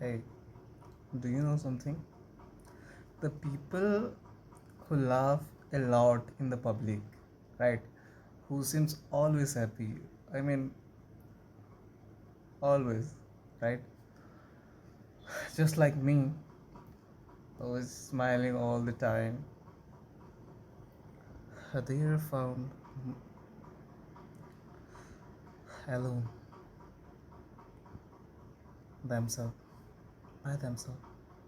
Hey, do you know something? The people who laugh a lot in the public, right? Who seems always happy. I mean, always, right? Just like me, who is smiling all the time. They are found alone themselves, by themselves,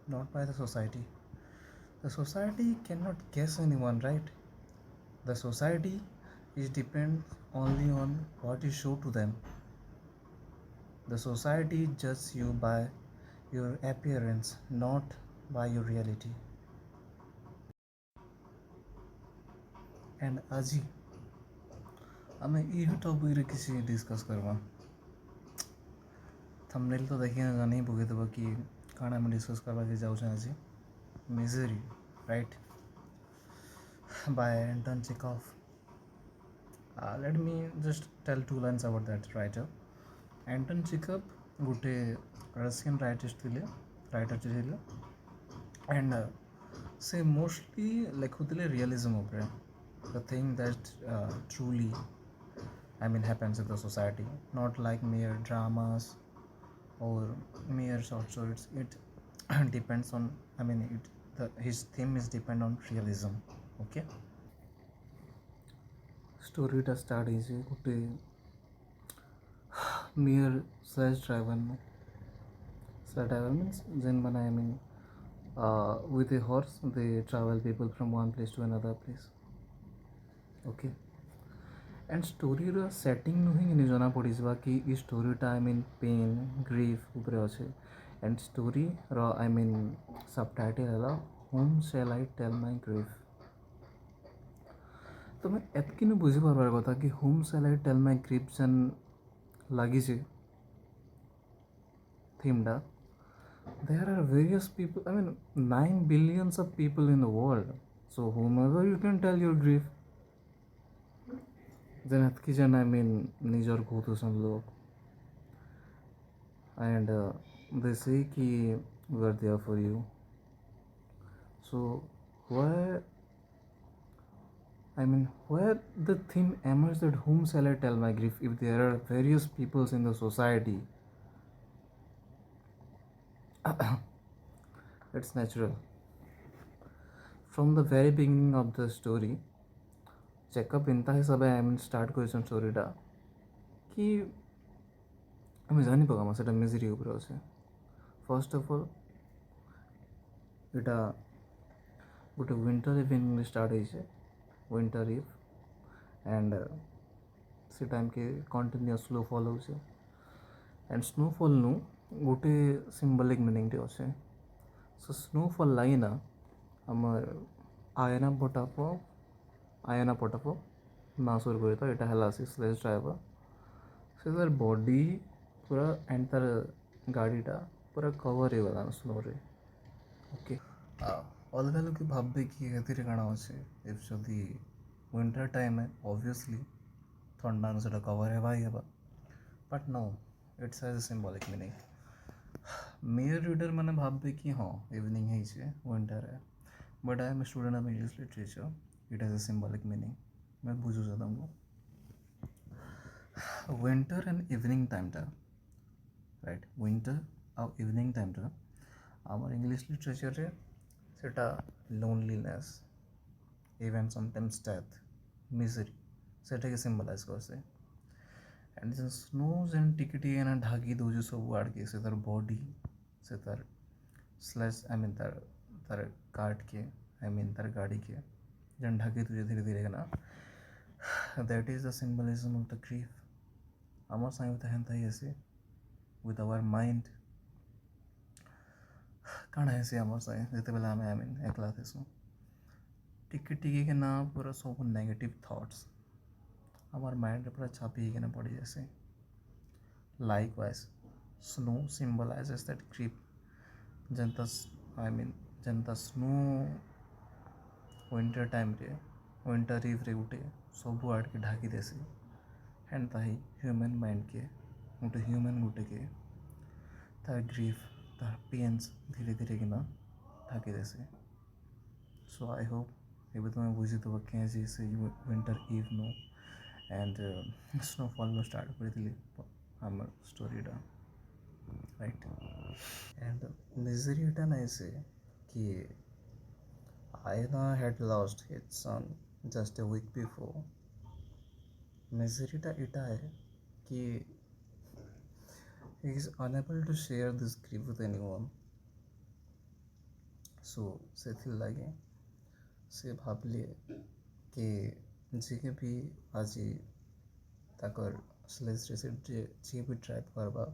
not by the society. The society cannot guess anyone, right? The society is depends only on what you show to them. The society judges you by your appearance, not by your reality. And ଆଜି ଆମେ ଏହି ଟପିକରେ କିଛି discus କରିବା। Thumbnail तो देखिए जान ही पकेइदेव कि काण आम डिस्कस करवाके जाऊँ आज misery write by Anton Chekhov. Let me just tell two lines about that writer. Anton Chekhov गोटे रशियन राइटर थे एंड से मोस्टली लिखुले रियलिज्म उपरे the thing that truly I mean happens in the society, not like mere dramas or mere short stories. It depends on, I mean his theme is depend on realism. Okay, story टा start is गोटे mere slash driver means then when I mean with a horse they travel people from one place to another place. Okay, and स्टोरीर setting नुह कि जना पड़ीजा कि ई स्टोरीटा आई मीन पेन ग्रीफ उपरे अच्छे and story I mean subtitle है whom shall I tell my grief. तो मैं एतकी बुझीपार कथा कि whom shall I tell my grief जेन लगी थीमटा there are various people I mean 9 billions of people in the world, so whomever you can tell your grief then एतकी जन आई मीन निजर कहूँ लोग and they say कि we are there for you. So where where the theme emerges that whom shall I tell my grief if there are various peoples in the society. It's natural from the very beginning of the story. Chekhov इनता हिसाब I mean start कर स्टोरीटा कि आम जानी पकामा से misery उपरे अच्छे। First of all यहाँ गोटे विंटर इवनिंग स्टार्ट होइछे विंटर इव एंड से टाइम के कंटिन्यूअस स्नोफॉल होचे एंड स्नोफॉल नु गोटे सिंबलिक मीनिंग टे अच्छे। सो स्नोफॉल लागिना आमर आयना पटाप नासुर कर यहाँ है स्लेज ड्राइवर से तार बॉडी पूरा एंड तार गाड़ीटा पूरा कवर हो गला स्नो रे। ओके, अलग लोग भावे कि ये काण अच्छे इफ जदि विंटर टाइम है ऑब्वियसली ठंडा से कवर है ही है but no it's has a symbolic meaning. Mere reader मैंने भावे कि हाँ इवनिंग है विंटर है but I am student of English literature it has a symbolic meaning मैं बुझू तुमको विंटर एंड इवनिंग टाइमटा राइट विंटर और इवनिंग टाइमटा आमर इंग्लिश लिटरेचर रे सेटा loneliness even sometimes death misery सेटा के सिंबलाइज करसे एंड जेन स्नो जेन टिके टिके ना ढाकी दौजे सब आड़के से तार बॉडी से तार स्लैश आई मीन तार तार कार्ट के आई मीन तार गाड़ी के जेन ढाकी दौजे धीरे धीरे ना that is the symbolism of the grief. आमर साइड तो हेन्ता ही ऐसे विथ आवर माइंड काण है आम साए जिते बेले आम आई मीन एकला थेसु टिके टिके के ना पूरा सब नेगेटिव थॉट्स आमार माइंड पूरा छापी के पड़ी जैसे। Likewise snow symbolizes that grief Janata I mean Janata snow winter time रे विंटर इव रे गोटे सब आड़ के ढाकी देसी हेन्ता ही ह्यूमन माइंड के गोटे ह्यूमन गोटे के तार ग्रीफ तार पेन्स धीरे धीरे किना ढाकी देसी. So I hope ଏବେ ତୁମେ ବୁଝିଥିବ କେଁ ଯେ ସେ ୱିଣ୍ଟର ଇଭ୍ ନୁ ଆଣ୍ଡ ସ୍ନୋଫଲ୍ ନୁ ଷ୍ଟାର୍ଟ କରିଥିଲି ଆମର ଷ୍ଟୋରିଟା, ରାଇଟ୍. ଆଣ୍ଡ ମିଜରି ଏଟା ନାଇଁ ସେ କି Ayana had lost his son just a week before. Miseryଟା ଏଟା है कि he is unable to share this grief with anyone. So ସେଥିର୍ଲାଗି ସେ ଭାବଲେ कि जे भी आज ତାକର ସ୍ଲେଜ୍ରେ ସେ ଯିଏ ବି ଟ୍ରାଏପ୍ କରବା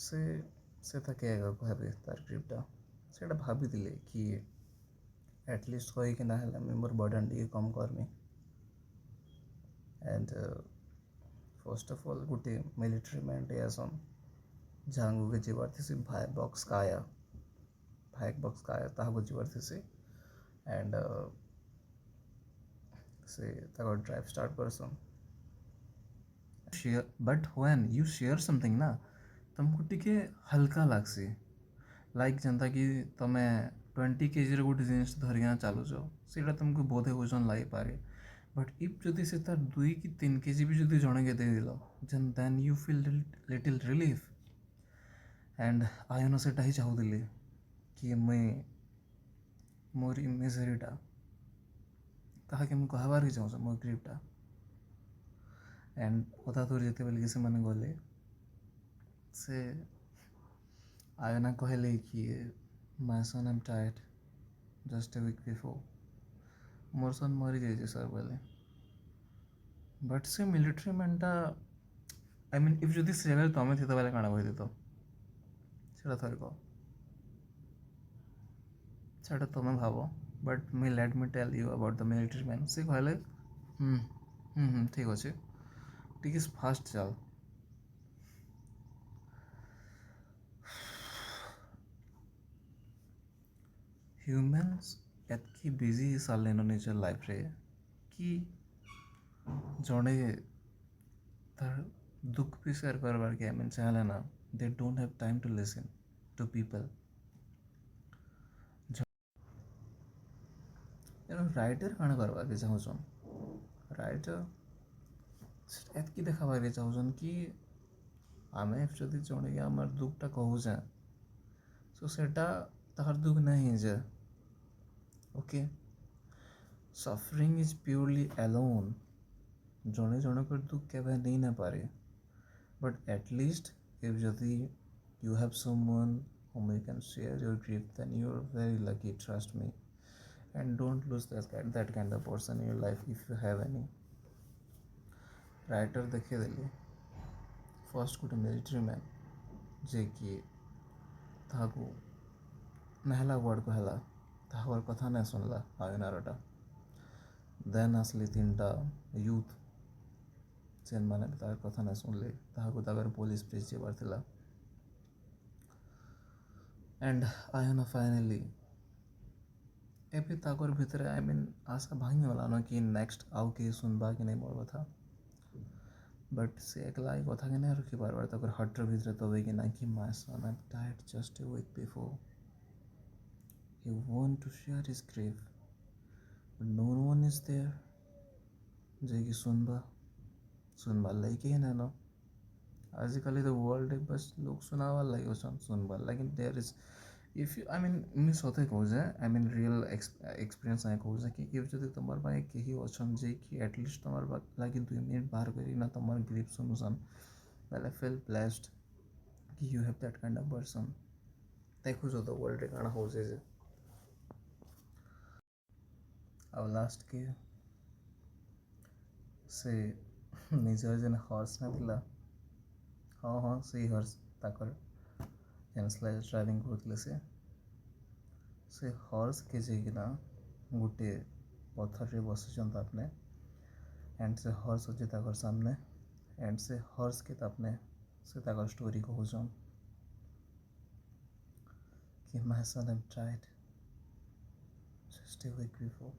ସେ ତାକେ କହିବେ ତାର ଗ୍ରିପ୍ଟା. ସେଇଟା ଭାବିଥିଲେ କି एटलिस्ट कहीकि ना हेल्ला मुझे मोर बर्डन टी कम करमी. एंड फर्स्ट ऑफ ऑल गोटे मिलिट्री मैन टे आसन जहाँ के जीवार थी भाई बक्स काया ताहा जीवार थी. एंड से drive start Karsan. But when you share something ना तुमको टिके हल्का लगसी. लाइक जनता कि तुम 20 kg गोटे जिनिस धरिया चलुच से तुमको बोधे ओजन लगे पारे. बट इफ जदि से तार 2 कि 3 kg भी जदि जड़े के देदेल then you feel little relief. And Iona से ही चाहूली कि मुई मोर मिजरीटा ताकि मुझे कहबार ही चाहूँ मोर ग्रीफटा. एंड अधा दूर जिते बेल से मैंने गले से आयना कहले कि my son I am tired just a week before. मोर सन मरी जाइए सर बोले. बट से मिलिट्री मैनटा आई मीन इफ जदि से जगह तुम थी बेले काଣା कही तो सेटा थोड़ी कह सेटा तुम भाव. But me let me tell you about the military man. से कहले ठीक अच्छे टी फास्ट चल. ह्यूमन्स एतकी बिजी सारे निज लाइफ रे कि जड़े तार दुख भी शेयर करवार के आई मीन चाहले ना they don't have time to listen to people. Writer काण करवार के चाहून राइटर एतकी देखाबार के चाहून कि आम जदि जड़े आम दुखटा कहूचे सो सेटा तार दुख नहीं जे. Okay suffering is purely alone. जड़े जनकर दुख के नहीं ना पारे. बट एटलिस्ट इफ जदि you have someone whom you can share your grief then you are very lucky, trust me. And don't lose that kind of person in your life if you have any. Writer देखे देली first गोटे military man जे कि ताकू नहला word कहला ताहार कथा नहीं सुनला आयनारटा. देन आसली 3टा यूथ जेन मैंने तार कथा नहीं सुनले ताहाकू ताकर पुलिस प्रेस जीवार थिला. एंड आयना फाइनली एबे ताकर भितर आई मीन आशा भांगी वाला न कि नेक्स्ट आउ के सुनबा कि नहीं मोर कथा. बट से एकला कथा के नहीं रखी पार ताकर हटर भितर तबे कि ना कि my son I am tired just a week before. He want to share his grief but no one is there जे कि सुनबार लगे कहीं ना ना. आजिकल तो वर्ल्ड बस लोग सुनावार लगे सुनबार लेकिन there is if you I mean मुझे सते कहूँ आई मीन रियल एक्सपीरियंस आए कहूँ कि इफ जब तुम पाए कहीं अच्छा जे कि एटलिस्ट तुम लगे 2 मिनट बाहर कर तुम ग्रीफ सुनुसन बेले फील ब्लेस्ड कि you have that kind of person. देखो तो वर्ल्ड रे काଣା हो जे अब लास्ट के से निजर जेन हॉर्स ना थिला. हाँ से हॉर्स ताकर जेन स्लेज ड्राइविंग करथिले से हॉर्स के जेकिना गोटे पत्थर रे बसिचंत आपने. एंड से हॉर्स अच्छे ताकर सामने एंड से हॉर्स के तापने से ताकर स्टोरी कहून कि my son I am tired just a week before.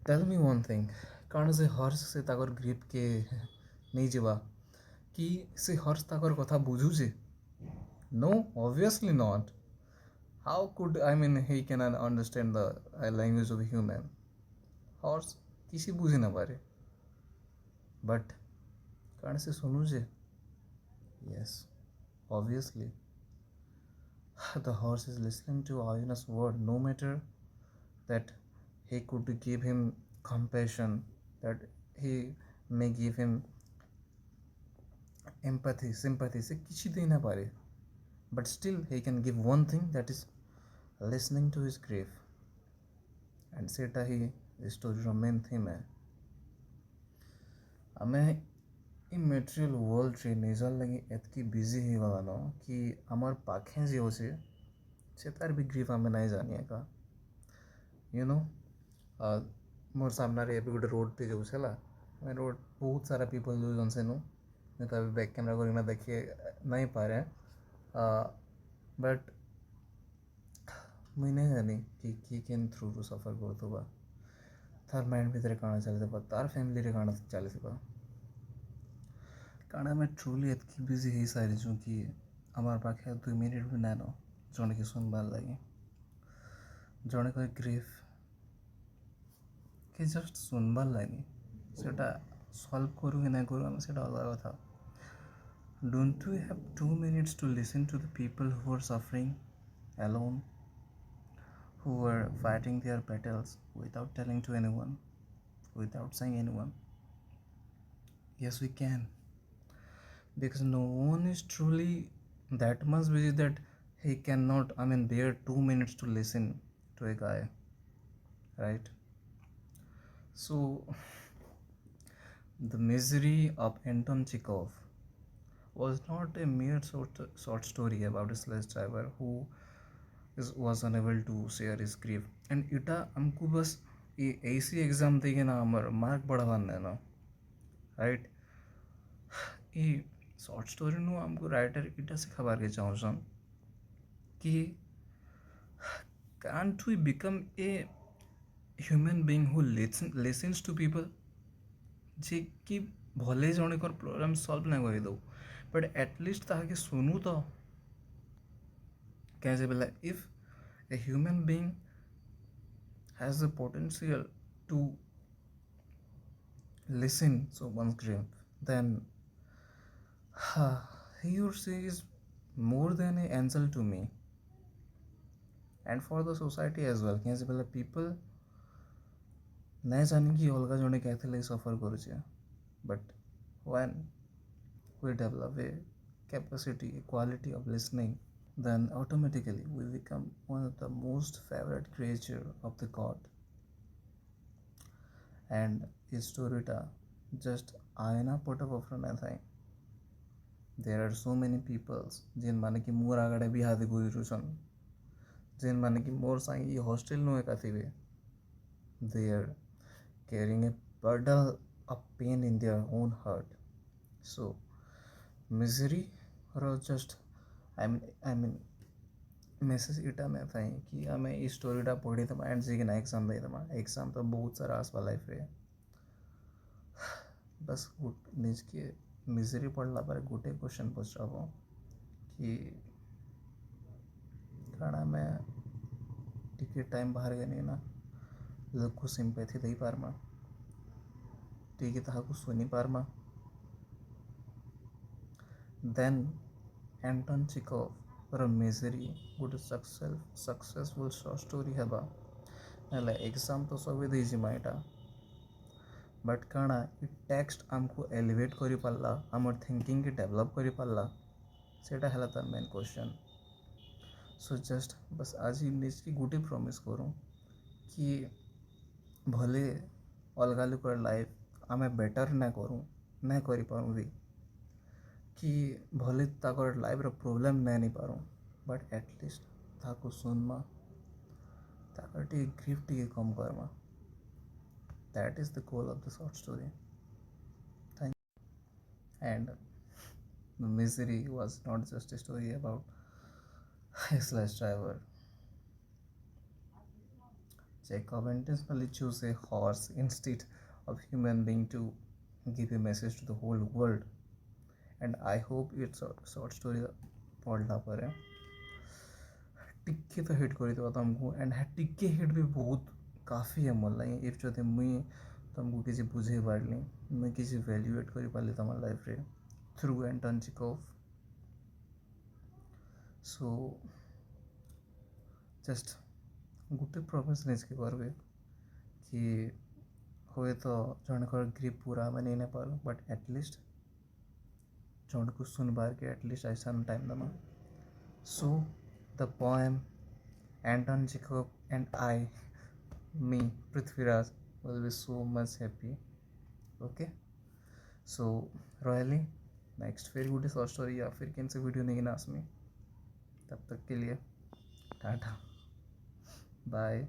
Tell me one thing कारण से हॉर्स से ताकर ग्रीप के नहीं जीवा कि से हॉर्स ताकर कथा बुझुचे No, obviously not. How could, I mean, he can understand the language of a human? Horse किसी बुझे ना पारे, but कण से सुनू जे? Yes, obviously. The horse is listening to Ayuna's word, no matter that he could give him compassion, that he may give him empathy, sympathy, से किसी दे ना पारे, but still he can give one thing, that is listening to his grief. And सेटा ही स्टोरीर main theme है. आमे इ material world रे निजार लगी एतकी बिजी ही गलानो कि आमार पाखे जे होचे से तार भी ग्रीफ आमे नहीं जानिए का. यू नो, मोर सामने ଏବେ ଗୋଟେ ରୋଡ଼ଟେ ଯାଉଛି ହେଲା, ମାନେ ରୋଡ଼ ବହୁତ ସାରା ପିପଲ୍ ଯାଉଛନ୍ ସେନୁ. ମୁଁ ତ ଏବେ ବ୍ୟାକ୍ କ୍ୟାମେରା କରିକିନା ଦେଖି ନାଇଁ ପାରେ, ବଟ୍ ମୁଇଁ ନାଇଁ ଜାନି କି କିଏ କେନ୍ ଥ୍ରୁରୁ ସଫର୍ କରୁଥିବା, ତାର ମାଇଣ୍ଡ ଭିତରେ କାଣା ଚାଲିଥିବା, ତାର ଫ୍ୟାମିଲିରେ କାଣା ଚାଲିଥିବା. କାରଣ ଆମେ ଟ୍ରୁଲି ଏତକି ବିଜି ହେଇସାରିଛୁ କି ଆମର ପାଖେ 2 ମିନିଟ୍ ବି ନାଇଁନ ଜଣେକି ଶୁଣବାର୍ ଲାଗି. ଜଣେକ ଗ୍ରିଫ୍ कि जस्ट सुनबार लगे सेटा सल्व करूँ कि नहीं करूँ आम से अलग कथा. Don't you have 2 minutes to listen to the people who are suffering alone, who are fighting their battles without telling to anyone, without saying anyone? Yes, we can, because no one is truly that much busy that he cannot, I mean, bear 2 minutes to listen to a guy, right? So the misery of Anton Chekhov was not a mere short story about a sledge driver who was unable to share his grief. And इटा हमको बस ये ऐसी exam देके ना हमार mark बढ़ावान है ना, राइट. ये शॉर्ट स्टोरी नु हमको राइटर इटा से खबर के चाहूँ कि can't we become a human being who listens to people, जे कि भले जणकर प्रोब्लेम सल्व ना कर दो बट एटलिस्ट ताके सुनू तो. कैसे बोला, if a human being has the potential to listen someone's grief, then he or she is more than an angel to me and for the society as well. कैसे बोला, people नहीं जाने कि अलग जने कैसे सफर करुचे, but when we develop a capacity, a quality of listening, then automatically we become one of the most favorite creature of the God. And his story ta just आयना put up of nothing. There are so many peoples जिन माने कि मोर आगड़े भी हाथी गुजर रुसन, जिन माने कि मोर सांगी hostel no एक आती वे. They are carrying a burden of pain in their own heart. So misery or just I mean message इटा में था कि आम ये स्टोरीटा पढ़ी तमा एंड जी ना एग्जाम दे तमा. एग्जाम तो बहुत सारा आसपा लाइफ रे, बस निज के मिजरी पढ़ला पर गोटे क्वेश्चन पचाब कि काଣା ଆମେ ଟିକେ टाइम बाहर गनी ना लोक को सिंपैथी दे पारमा, ଟିକେ ତାହାକୁ ଶୁନି ପାरमा. देन एंटन चिकोव मिजरी गोटे सक्सेसफुल शॉर्ट स्टोरी हेबा ना एग्जाम तो सब देजिमा इटा, बट काଣା इ टेक्स्ट आमको एलिवेट करि पारला, आमर थिंकिंग के डेवलप करि पारला, सेटा हैला तार मेन क्वेश्चन. सो जस्ट बस आज निज की गोटे प्रॉमिस करूँ कि भले अलग लोकर लाइफ आम बेटर ना करूँ ना करि पारूँ भी, कि भले ताकर लाइफ रो प्रॉब्लम नहीं पारूँ, बट एटलिस्ट ताको सुनमा, ताकर टी ग्रीफ टी कम करमा. That is the goal of the short story. Thank you. And the misery was not just a story about a slash driver. Jacob intentionally chose a horse instead of human being to give a message to the whole world. And I hope it's a short story पढ़ला पर टिके तो hit कर तुमको and टिके hit भी बहुत काफ़ी है मोर लगे इफ जब मुई तुमको किसी बुझे पार्ली मुई किसी वैल्यूएट कर पार्ली तुम लाइफ रे थ्रू एंटन चिखोव सो जस्ट गोटे प्रॉमिस निजके करबे कि हुए तो जनकर ग्रिप पूरा मैं नहीं पार बट एटलिस्ट जन को सुनबार के एटलिस्ट ऐसा टाइम दमा so the poem Anton Chekhov and me, Prithviraj, will be so much happy. Okay, so royally next फिर गुड शॉर्ट स्टोरी या फिर किन से वीडियो नहीं नास में तब तक के लिए टाटा बाय.